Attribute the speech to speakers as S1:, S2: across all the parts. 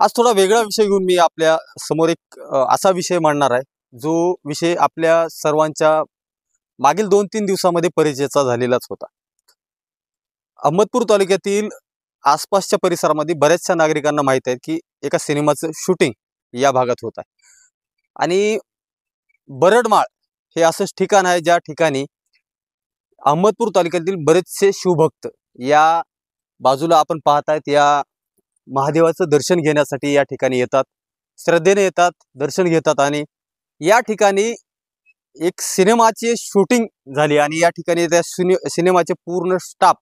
S1: आज थोडा वेगळा विषय घेऊन मी आपल्या समोर एक असा विषय मांडणार आहे, जो विषय आपल्या सर्वांच्या मागील 2-3 दिवसामध्ये परिचयाचा झालेलाच होता. अहमदपूर तालुक्यातील आसपासच्या परिसरामध्ये बऱ्याचशा नागरिकांना माहित आहे की एका सिनेमाचं शूटिंग या भागात होत आहे. आणि बरडमाळ हे असंच ठिकाण आहे ज्या ठिकाणी अहमदपूर तालुक्यातील बरेचसे शिवभक्त या बाजूला आपण पाहतायत या महादेवाचं दर्शन घेण्यासाठी या ठिकाणी येतात, श्रद्धेने येतात, दर्शन घेतात. आणि या ठिकाणी एक सिनेमाची शूटिंग झाली आणि या ठिकाणी त्या सिनेमाचे पूर्ण स्टाफ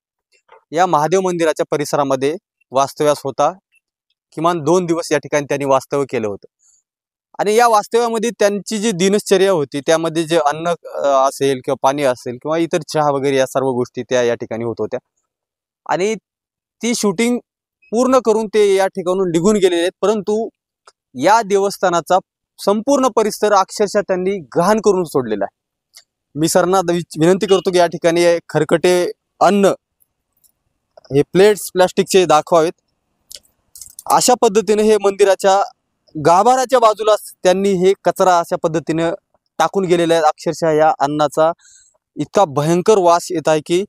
S1: या महादेव मंदिराच्या परिसरामध्ये वास्तव्यास होता. किमान 2 दिवस या ठिकाणी त्यांनी वास्तव्य केलं होतं. आणि या वास्तव्यामध्ये त्यांची जी दिनचर्या होती त्यामध्ये जे अन्न असेल किंवा पाणी असेल किंवा इतर चहा वगैरे या सर्व गोष्टी त्या या ठिकाणी होत होत्या. आणि ती शूटिंग पूर्ण करून ते या ठिकाणून निघून गेलेले आहेत. परंतु या देवस्थानाचा संपूर्ण परिसर अक्षरशः त्यांनी घाण करून सोडलेला आहे. मी सरांना विनंती करतो की या ठिकाणी खरकटे अन्न हे प्लेट्स प्लास्टिकचे दाखवावेत. अशा पद्धतीने हे मंदिराच्या गाभाऱ्याच्या बाजूला त्यांनी हे कचरा अशा पद्धतीने टाकून गेलेला आहे. अक्षरशः या अन्नाचा इतका भयंकर वास येत आहे की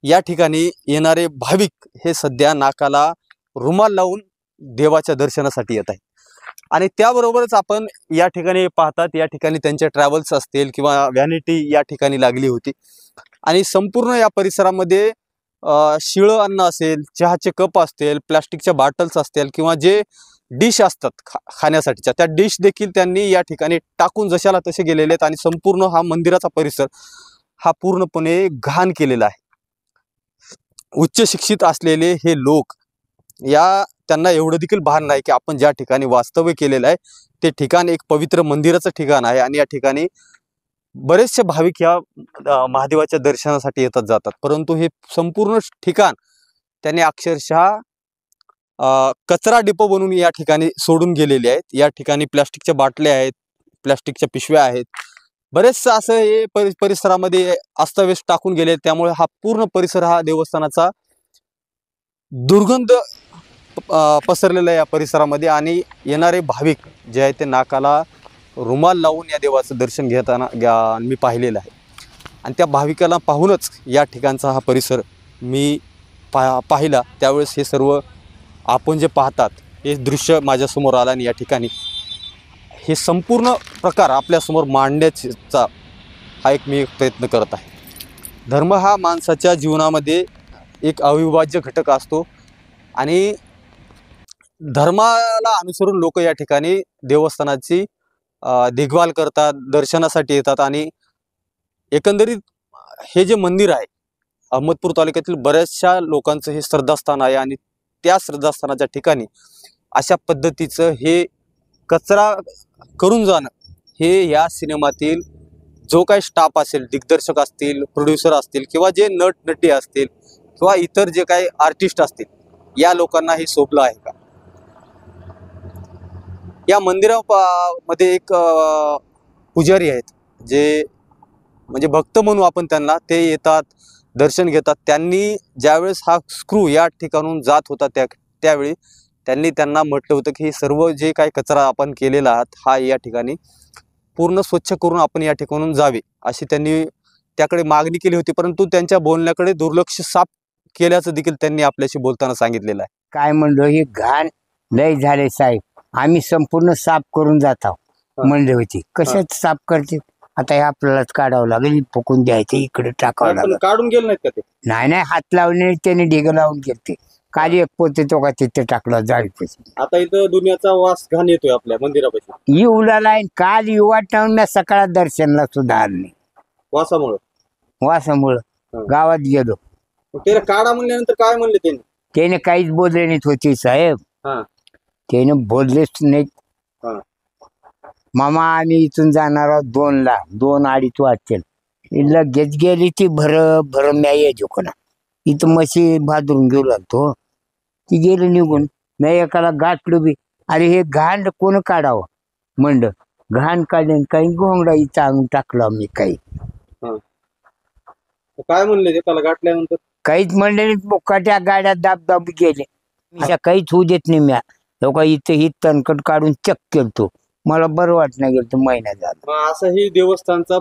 S1: या ठिकाणी येणारे भाविक हे सध्या नाकाला रुमाल लावून देवाच्या दर्शनासाठी येत आहेत. आणि त्याबरोबरच आपण या ठिकाणी पाहतात, या ठिकाणी त्यांच्या ट्रॅव्हल्स असतील किंवा व्हॅनिटी या ठिकाणी लागली होती. आणि संपूर्ण या परिसरामध्ये शिळं अन्न असेल, चहाचे कप असतील, प्लास्टिकच्या बॉटल्स असतील किंवा जे डिश असतात खाण्यासाठीच्या त्या डिश देखील त्यांनी या ठिकाणी टाकून जशाला तसे गेलेले आहेत. आणि संपूर्ण हा मंदिराचा परिसर हा पूर्णपणे घाण केलेला आहे. उच्च शिक्षित असलेले हे लोक त्यांना एवढं देखील भान नाही की आपण ज्या ठिकाणी वास्तव्य केलेलं आहे ते ठिकाण एक पवित्र मंदिराचं ठिकाण आहे. आणि या ठिकाणी बरेचसे भाविक या महादेवाच्या दर्शनासाठी येतात जातात. परंतु हे संपूर्ण ठिकाण त्यांनी अक्षरशः कचरा डिपो बनवून या ठिकाणी सोडून गेलेले आहेत. या ठिकाणी प्लास्टिकच्या बाटल्या आहेत, प्लास्टिकच्या पिशव्या आहेत, बरेचसं असं हे परिसरामध्ये अस्ताव्यस्त टाकून गेले. त्यामुळे हा पूर्ण परिसर हा देवस्थानाचा दुर्गंध पसरलेला आहे या परिसरामध्ये. आणि येणारे भाविक जे आहेत ते नाकाला रुमाल लावून या देवाचं दर्शन घेताना मी पाहिलेलं आहे. आणि त्या भाविकाला पाहूनच या ठिकाणचा हा परिसर मी पाहिला. त्यावेळेस हे सर्व आपण जे पाहतात हे दृश्य माझ्यासमोर आलं आणि या ठिकाणी हे संपूर्ण प्रकार आपल्यासमोर मांडण्याचा हा एक मी प्रयत्न करत आहे. धर्म हा माणसाच्या जीवनामध्ये एक अविभाज्य घटक असतो आणि धर्माला अनुसरून लोक या ठिकाणी देवस्थानाची देखभाल करतात, दर्शनासाठी येतात. आणि एकंदरीत हे जे मंदिर आहे अहमदपूर तालुक्यातील बऱ्याचशा लोकांचं हे श्रद्धास्थान आहे. आणि त्या श्रद्धास्थानाच्या ठिकाणी अशा पद्धतीचं हे कचरा करून जाणं हे या सिनेमातील जो काही स्टाफ असेल, दिग्दर्शक असतील, प्रोड्युसर असतील किंवा जे नटनटी असतील किंवा इतर जे काही आर्टिस्ट असतील या लोकांना हे शोभलं आहे का? या मंदिरामध्ये एक पुजारी आहेत जे म्हणजे भक्त म्हणू आपण त्यांना, ते येतात, दर्शन घेतात. त्यांनी ज्यावेळेस हा स्क्रू या ठिकाणून जात होता त्यावेळी त्यांना म्हटलं होतं की सर्व जे काही कचरा आपण केलेला आहात हा या ठिकाणी पूर्ण स्वच्छ करून आपण या ठिकाणून जावे अशी त्यांनी त्याकडे मागणी केली होती. परंतु त्यांच्या बोलण्याकडे दुर्लक्ष साफ केल्याचं देखील त्यांनी आपल्याशी बोलताना सांगितलेलं आहे.
S2: काय म्हणलो, ही घाण लय झाले साहेब, आम्ही संपूर्ण साफ करून जात आहोत म्हणले होती. कशात साफ करते आता, हे आपल्यालाच काढावं लागेल, फुकून द्यायचं, इकडे टाकावं लागेल.
S1: काढून गेलं नाहीत का ते?
S2: नाही, हात लावले त्याने ढिग लावून घेतले. काली एक पोते तो का तिथे टाकला जाळीपाशी.
S1: आता इथं दुनियाचा वास घाण येतोय आपल्या मंदिरापाशी.
S2: येऊला लाईन काल युवा टाऊन मी सकाळात दर्शनला सुद्धा आले नाही वासामुळं गावात गेलो.
S1: त्याला काढा म्हणल्यानंतर काय म्हणले त्यांनी?
S2: त्याने काहीच बोलले नाहीत होते साहेब, त्याने बोललेच नाहीत. मामा आम्ही इथून जाणार आहोत 2ला, 2-2:30 वाजतील. लगेच गेली ती भर म्या यायचो कोणा इथं म्हशी भादरून घेऊ लागतो. ती गेली निघून. मी एकाला गाठलो बी, अरे हे घाण कोण काढावं म्हणलं. घाण काढले काही घोंगडा इथं आणून टाकला मी. काही
S1: काय म्हणले ते त्याला गाठल्यानंतर?
S2: काहीच म्हणले नाही. मुकाट्या गाड्या दाब गेले. काहीच होऊ देत नाही म्या. तेव्हा इथे ही तणकट काढून चेक केलतो, मला बरं वाटणं गेलं तो महिना झाला.
S1: मग असंही देवस्थानचा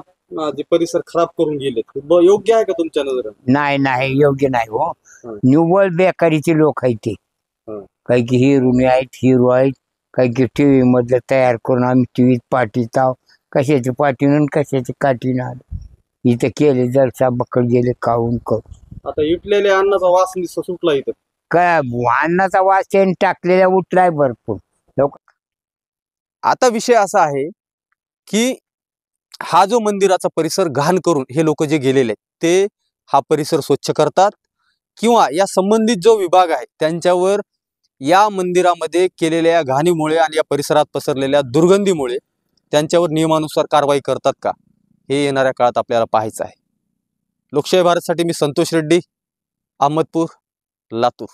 S1: जे परिसर खराब करून गेले योग्य आहे का तुमच्या नजरेत?
S2: नाही नाही योग्य नाही हो.
S1: हं.
S2: निव्वळ बेकारीचे लोक आहेत ते.
S1: हं.
S2: काही की हिरोनी आहेत, हिरो आहेत, काही की टीव्ही मधलं तयार करून आम्ही टीव्हीत पाठीत आहो. कशाची पाठीनं कशाची काठीनं आलं. इथं केले जरसा बकड गेले खाऊन करून.
S1: आता इटलेल्या अन्नाचा वास सुटला इथं.
S2: काय अन्नाचा वास त्याने टाकलेला उठलाय भरपूर.
S1: आता विषय असा आहे की हा जो मंदिराचा परिसर घाण करून हे लोक जे गेलेले आहेत ते हा परिसर स्वच्छ करतात किंवा या संबंधित जो विभाग आहे त्यांच्यावर या मंदिरामध्ये केलेल्या घाणीमुळे आणि या परिसरात पसरलेल्या दुर्गंधीमुळे त्यांच्यावर नियमानुसार कारवाई करतात का, हे येणाऱ्या काळात आपल्याला पाहायचं आहे. लोकशाही भारतसाठी मी संतोष रेड्डी, अहमदपूर, लातूर.